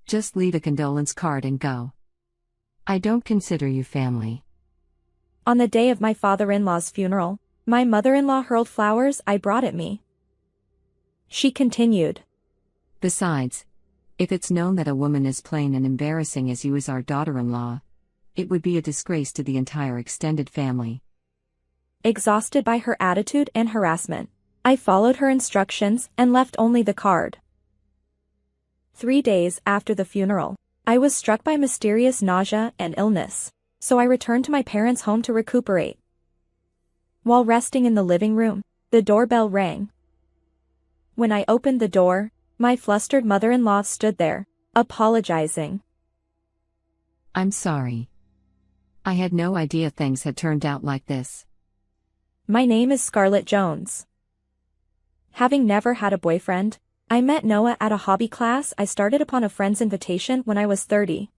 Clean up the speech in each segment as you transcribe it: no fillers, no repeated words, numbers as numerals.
Just leave a condolence card and go. I don't consider you family. On the day of my father-in-law's funeral, my mother-in-law hurled flowers I brought at me. She continued. Besides, if it's known that a woman as plain and embarrassing as you is our daughter-in-law, it would be a disgrace to the entire extended family. Exhausted by her attitude and harassment, I followed her instructions and left only the card. 3 days after the funeral, I was struck by mysterious nausea and illness, so I returned to my parents' home to recuperate. While resting in the living room, the doorbell rang. When I opened the door, my flustered mother-in-law stood there, apologizing. I'm sorry. I had no idea things had turned out like this. My name is Scarlett Jones. Having never had a boyfriend, I met Noah at a hobby class I started upon a friend's invitation when I was 30.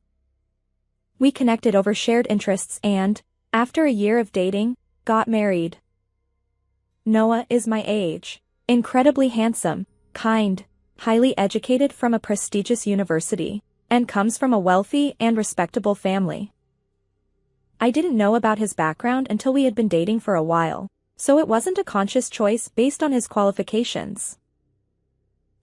We connected over shared interests and, after a year of dating, got married. Noah is my age, incredibly handsome, kind, highly educated from a prestigious university, and comes from a wealthy and respectable family. I didn't know about his background until we had been dating for a while, so it wasn't a conscious choice based on his qualifications.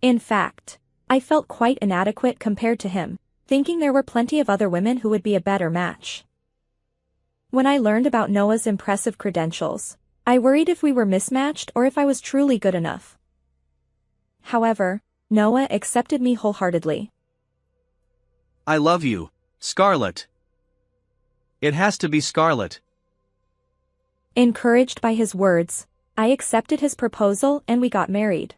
In fact, I felt quite inadequate compared to him, thinking there were plenty of other women who would be a better match. When I learned about Noah's impressive credentials, I worried if we were mismatched or if I was truly good enough. However, Noah accepted me wholeheartedly. I love you, Scarlett. It has to be Scarlett. Encouraged by his words, I accepted his proposal and we got married.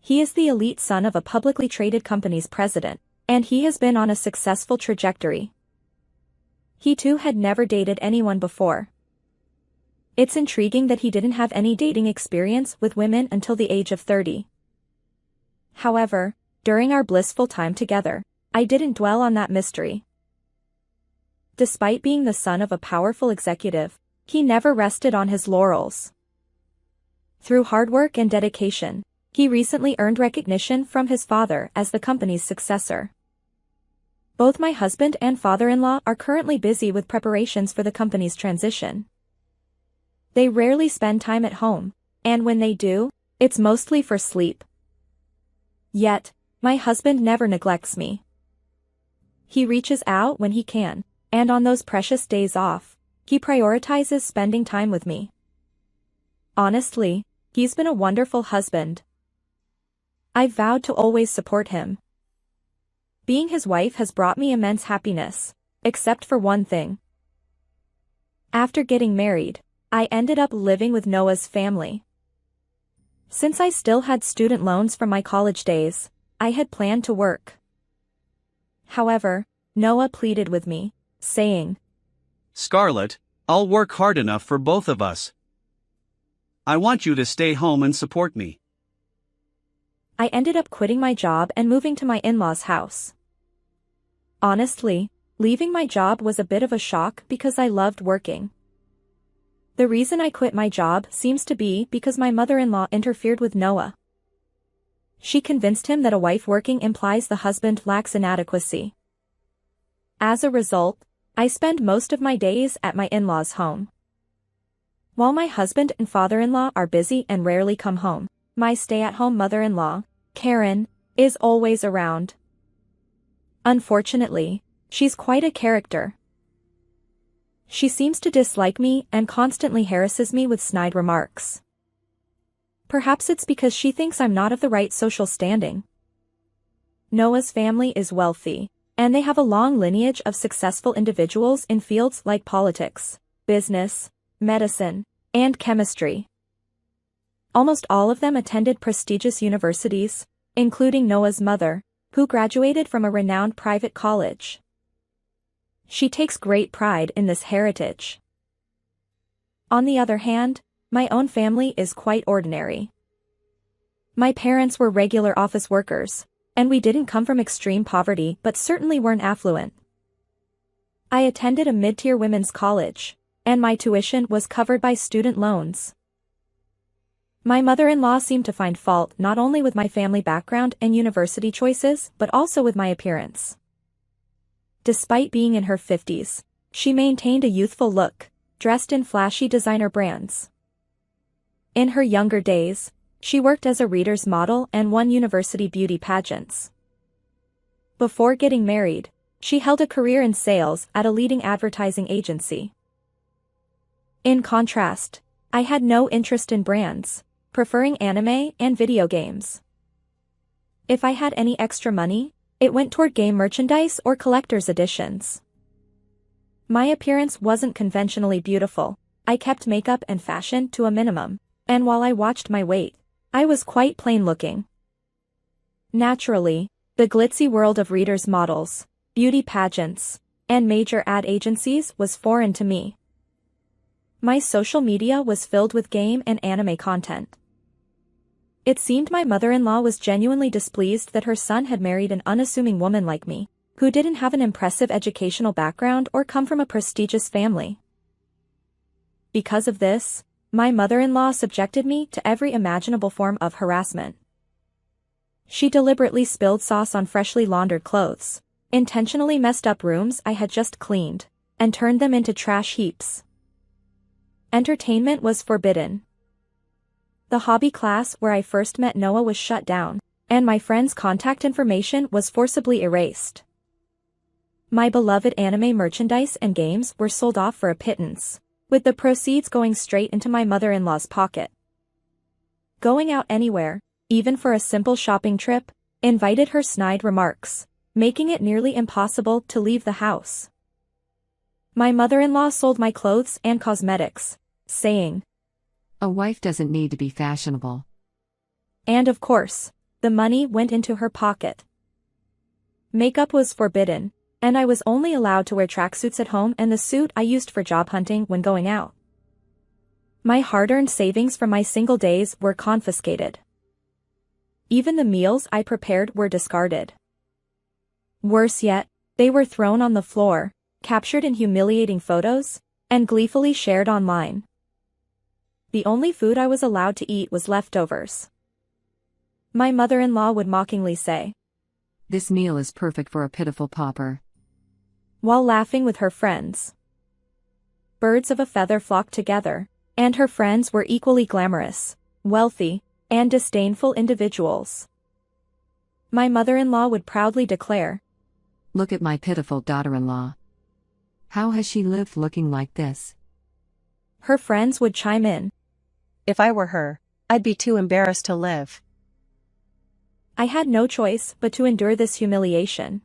He is the elite son of a publicly traded company's president, and he has been on a successful trajectory. He too had never dated anyone before. It's intriguing that he didn't have any dating experience with women until the age of 30. However, during our blissful time together, I didn't dwell on that mystery. Despite being the son of a powerful executive, he never rested on his laurels. Through hard work and dedication, he recently earned recognition from his father as the company's successor. Both my husband and father-in-law are currently busy with preparations for the company's transition. They rarely spend time at home, and when they do, it's mostly for sleep. Yet, my husband never neglects me. He reaches out when he can, and on those precious days off, he prioritizes spending time with me. Honestly, he's been a wonderful husband. I've vowed to always support him. Being his wife has brought me immense happiness, except for one thing. After getting married, I ended up living with Noah's family. Since I still had student loans from my college days, I had planned to work. However, Noah pleaded with me, saying, Scarlett, I'll work hard enough for both of us. I want you to stay home and support me. I ended up quitting my job and moving to my in-laws' house. Honestly, leaving my job was a bit of a shock because I loved working. The reason I quit my job seems to be because my mother-in-law interfered with Noah. She convinced him that a wife working implies the husband lacks inadequacy. As a result, I spend most of my days at my in-laws' home. While my husband and father-in-law are busy and rarely come home, my stay-at-home mother-in-law, Karen, is always around. Unfortunately, she's quite a character. She seems to dislike me and constantly harasses me with snide remarks. Perhaps it's because she thinks I'm not of the right social standing. Noah's family is wealthy, and they have a long lineage of successful individuals in fields like politics, business, medicine, and chemistry. Almost all of them attended prestigious universities, including Noah's mother, who graduated from a renowned private college. She takes great pride in this heritage. On the other hand, my own family is quite ordinary. My parents were regular office workers, and we didn't come from extreme poverty but certainly weren't affluent. I attended a mid-tier women's college, and my tuition was covered by student loans. My mother-in-law seemed to find fault not only with my family background and university choices but also with my appearance. Despite being in her 50s, she maintained a youthful look, dressed in flashy designer brands. In her younger days, she worked as a reader's model and won university beauty pageants. Before getting married, she held a career in sales at a leading advertising agency. In contrast, I had no interest in brands, preferring anime and video games. If I had any extra money, it went toward game merchandise or collector's editions. My appearance wasn't conventionally beautiful. I kept makeup and fashion to a minimum, and while I watched my weight, I was quite plain-looking. Naturally, the glitzy world of readers' models, beauty pageants, and major ad agencies was foreign to me. My social media was filled with game and anime content. It seemed my mother-in-law was genuinely displeased that her son had married an unassuming woman like me, who didn't have an impressive educational background or come from a prestigious family. Because of this, my mother-in-law subjected me to every imaginable form of harassment. She deliberately spilled sauce on freshly laundered clothes, intentionally messed up rooms I had just cleaned, and turned them into trash heaps. Entertainment was forbidden. The hobby class where I first met Noah was shut down, and my friend's contact information was forcibly erased. My beloved anime merchandise and games were sold off for a pittance, with the proceeds going straight into my mother-in-law's pocket. Going out anywhere, even for a simple shopping trip, invited her snide remarks, making it nearly impossible to leave the house. My mother-in-law sold my clothes and cosmetics, saying, "A wife doesn't need to be fashionable." And of course, the money went into her pocket. Makeup was forbidden, and I was only allowed to wear tracksuits at home and the suit I used for job hunting when going out. My hard-earned savings from my single days were confiscated. Even the meals I prepared were discarded. Worse yet, they were thrown on the floor, captured in humiliating photos, and gleefully shared online. The only food I was allowed to eat was leftovers. My mother-in-law would mockingly say, "This meal is perfect for a pitiful pauper," while laughing with her friends. Birds of a feather flocked together, and her friends were equally glamorous, wealthy, and disdainful individuals. My mother-in-law would proudly declare, "Look at my pitiful daughter-in-law. How has she lived looking like this?" Her friends would chime in, "If I were her, I'd be too embarrassed to live." I had no choice but to endure this humiliation.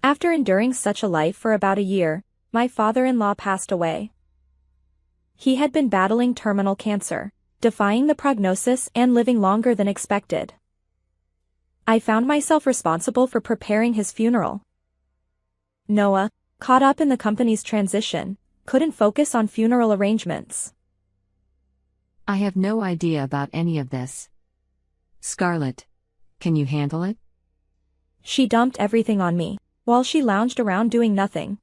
After enduring such a life for about a year, my father-in-law passed away. He had been battling terminal cancer, defying the prognosis and living longer than expected. I found myself responsible for preparing his funeral. Noah, caught up in the company's transition, couldn't focus on funeral arrangements. "I have no idea about any of this. Scarlett, can you handle it?" She dumped everything on me, while she lounged around doing nothing.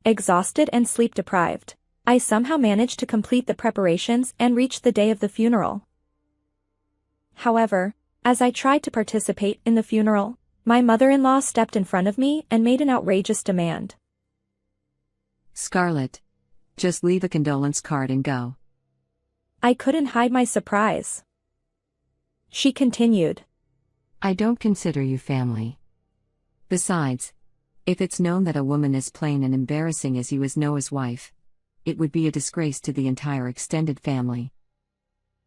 Exhausted and sleep-deprived, I somehow managed to complete the preparations and reach the day of the funeral. However, as I tried to participate in the funeral, my mother-in-law stepped in front of me and made an outrageous demand. "Scarlett, just leave a condolence card and go." I couldn't hide my surprise. She continued, "I don't consider you family. Besides, if it's known that a woman as plain and embarrassing as you is Noah's wife, it would be a disgrace to the entire extended family."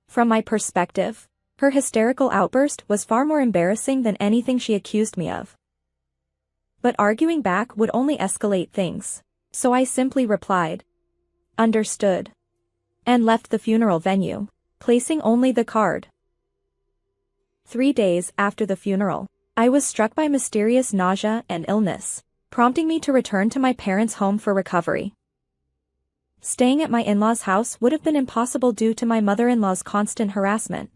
From my perspective, her hysterical outburst was far more embarrassing than anything she accused me of. But arguing back would only escalate things, so I simply replied, "Understood," and left the funeral venue, placing only the card. 3 days after the funeral, I was struck by mysterious nausea and illness, prompting me to return to my parents' home for recovery. Staying at my in-laws' house would have been impossible due to my mother-in-law's constant harassment.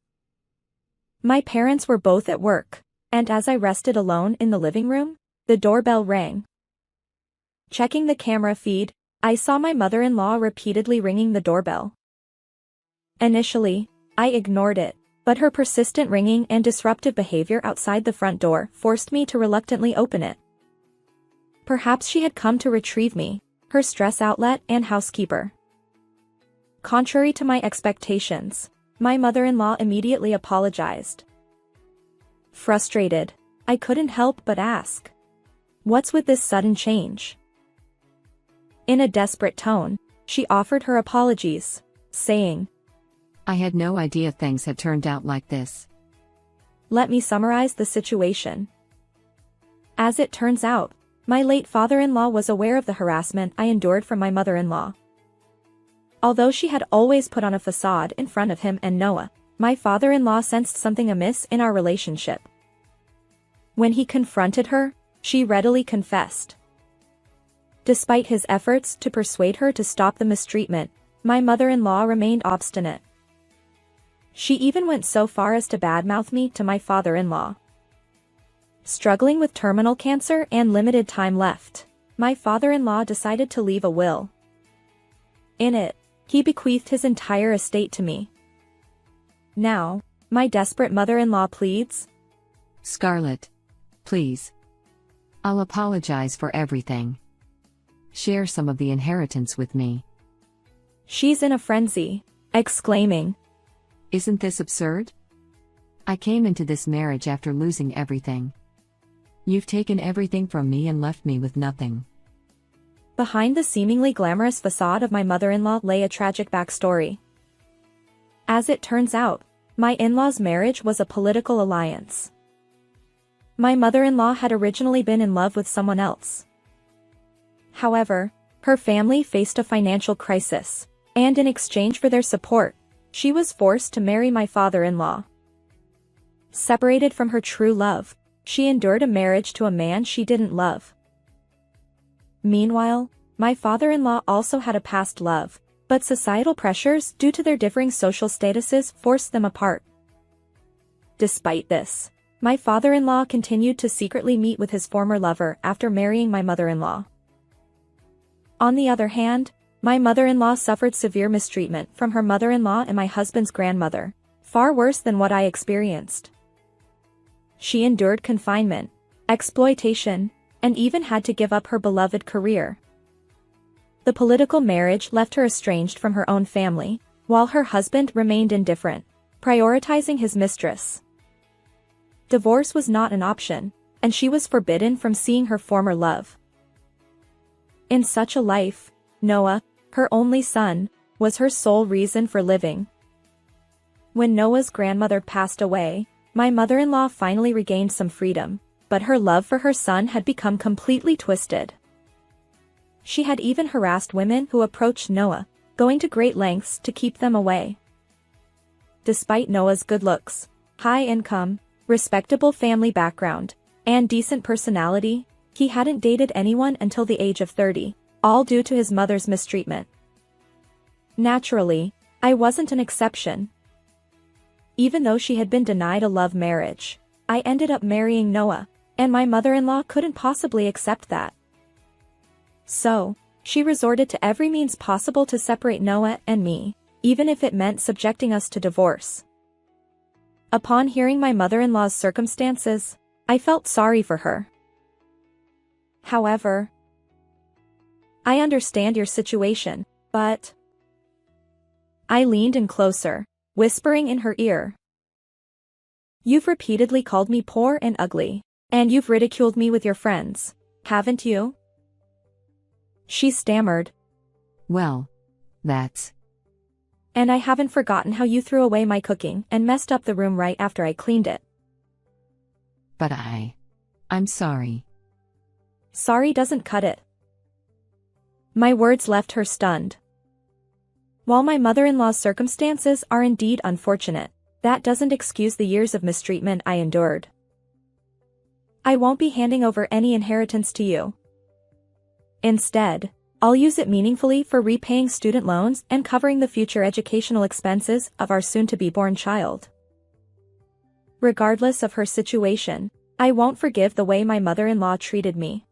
My parents were both at work, and as I rested alone in the living room, the doorbell rang. Checking the camera feed, I saw my mother-in-law repeatedly ringing the doorbell. Initially, I ignored it, but her persistent ringing and disruptive behavior outside the front door forced me to reluctantly open it. Perhaps she had come to retrieve me, her stress outlet and housekeeper. Contrary to my expectations, my mother-in-law immediately apologized. Frustrated, I couldn't help but ask, "What's with this sudden change?" In a desperate tone, she offered her apologies, saying, I had no idea things had turned out like this. "Let me summarize the situation. As it turns out, my late father-in-law was aware of the harassment I endured from my mother-in-law. Although she had always put on a facade in front of him and Noah, my father-in-law sensed something amiss in our relationship. When he confronted her, she readily confessed. Despite his efforts to persuade her to stop the mistreatment, my mother-in-law remained obstinate. She even went so far as to badmouth me to my father-in-law. Struggling with terminal cancer and limited time left, my father-in-law decided to leave a will. In it, he bequeathed his entire estate to me. Now, my desperate mother-in-law pleads, Scarlett, please. I'll apologize for everything. Share some of the inheritance with me. She's in a frenzy, exclaiming, Isn't this absurd? I came into this marriage after losing everything. You've taken everything from me and left me with nothing. Behind the seemingly glamorous facade of my mother-in-law lay a tragic backstory. As it turns out, my in-laws' marriage was a political alliance. My mother-in-law had originally been in love with someone else. However, her family faced a financial crisis, and in exchange for their support, she was forced to marry my father-in-law. Separated from her true love, she endured a marriage to a man she didn't love. Meanwhile, my father-in-law also had a past love, but societal pressures due to their differing social statuses forced them apart. Despite this, my father-in-law continued to secretly meet with his former lover after marrying my mother-in-law. On the other hand, my mother-in-law suffered severe mistreatment from her mother-in-law and my husband's grandmother, far worse than what I experienced. She endured confinement, exploitation, and even had to give up her beloved career. The political marriage left her estranged from her own family, while her husband remained indifferent, prioritizing his mistress. Divorce was not an option, and she was forbidden from seeing her former love. In such a life, Noah, her only son, was her sole reason for living. When Noah's grandmother passed away, my mother-in-law finally regained some freedom, but her love for her son had become completely twisted. She had even harassed women who approached Noah, going to great lengths to keep them away. Despite Noah's good looks, high income, respectable family background, and decent personality, he hadn't dated anyone until the age of 30, all due to his mother's mistreatment. Naturally, I wasn't an exception. Even though she had been denied a love marriage, I ended up marrying Noah, and my mother-in-law couldn't possibly accept that. So, she resorted to every means possible to separate Noah and me, even if it meant subjecting us to divorce. Upon hearing my mother-in-law's circumstances, I felt sorry for her. However, I understand your situation, but... I leaned in closer, whispering in her ear. You've repeatedly called me poor and ugly, and you've ridiculed me with your friends, haven't you? She stammered. Well, that's... And I haven't forgotten how you threw away my cooking and messed up the room right after I cleaned it. But I'm sorry. Sorry doesn't cut it. My words left her stunned. While my mother-in-law's circumstances are indeed unfortunate, that doesn't excuse the years of mistreatment I endured. I won't be handing over any inheritance to you. Instead, I'll use it meaningfully for repaying student loans and covering the future educational expenses of our soon-to-be-born child. Regardless of her situation, I won't forgive the way my mother-in-law treated me.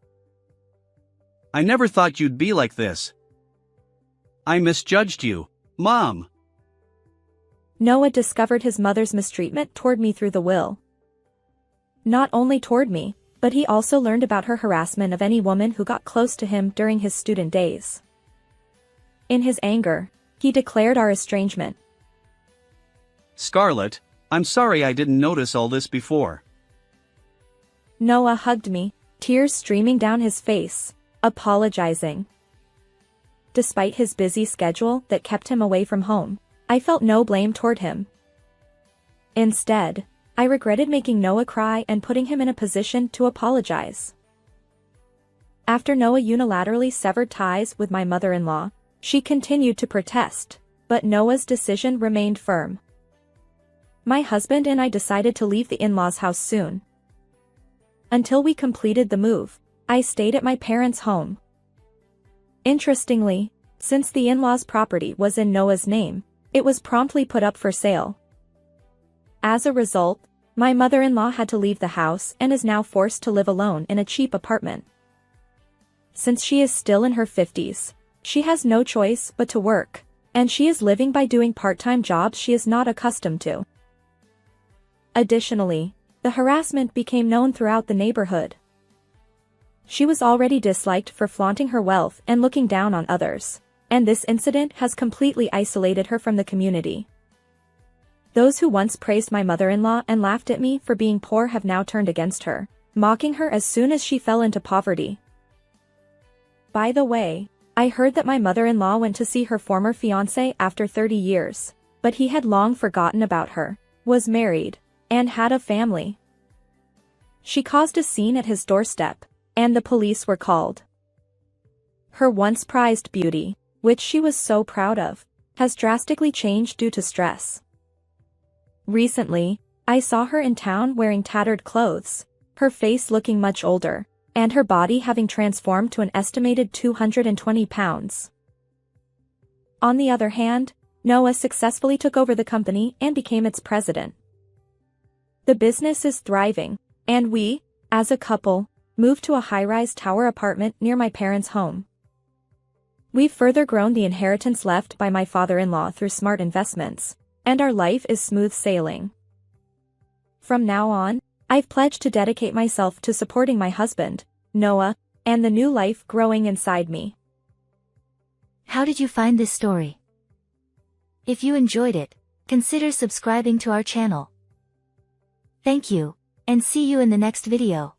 I never thought you'd be like this. I misjudged you, Mom. Noah discovered his mother's mistreatment toward me through the will. Not only toward me, but he also learned about her harassment of any woman who got close to him during his student days. In his anger, he declared our estrangement. Scarlett, I'm sorry I didn't notice all this before. Noah hugged me, tears streaming down his face, apologizing. Despite his busy schedule that kept him away from home, I felt no blame toward him. Instead, I regretted making Noah cry and putting him in a position to apologize. After Noah unilaterally severed ties with my mother-in-law, she continued to protest, but Noah's decision remained firm. My husband and I decided to leave the in-laws' house soon. Until we completed the move, I stayed at my parents' home. Interestingly, since the in-laws' property was in Noah's name, it was promptly put up for sale. As a result, my mother-in-law had to leave the house and is now forced to live alone in a cheap apartment. Since she is still in her 50s, she has no choice but to work, and she is living by doing part-time jobs she is not accustomed to. Additionally, the harassment became known throughout the neighborhood. She was already disliked for flaunting her wealth and looking down on others, and this incident has completely isolated her from the community. Those who once praised my mother-in-law and laughed at me for being poor have now turned against her, mocking her as soon as she fell into poverty. By the way, I heard that my mother-in-law went to see her former fiancé after 30 years, but he had long forgotten about her, was married, and had a family. She caused a scene at his doorstep, and the police were called. Her once prized beauty, which she was so proud of, has drastically changed due to stress. Recently, I saw her in town wearing tattered clothes, her face looking much older, and her body having transformed to an estimated 220 pounds. On the other hand, Noah successfully took over the company and became its president. The business is thriving, and we, as a couple, moved to a high-rise tower apartment near my parents' home. We've further grown the inheritance left by my father-in-law through smart investments, and our life is smooth sailing. From now on, I've pledged to dedicate myself to supporting my husband, Noah, and the new life growing inside me. How did you find this story? If you enjoyed it, consider subscribing to our channel. Thank you, and see you in the next video.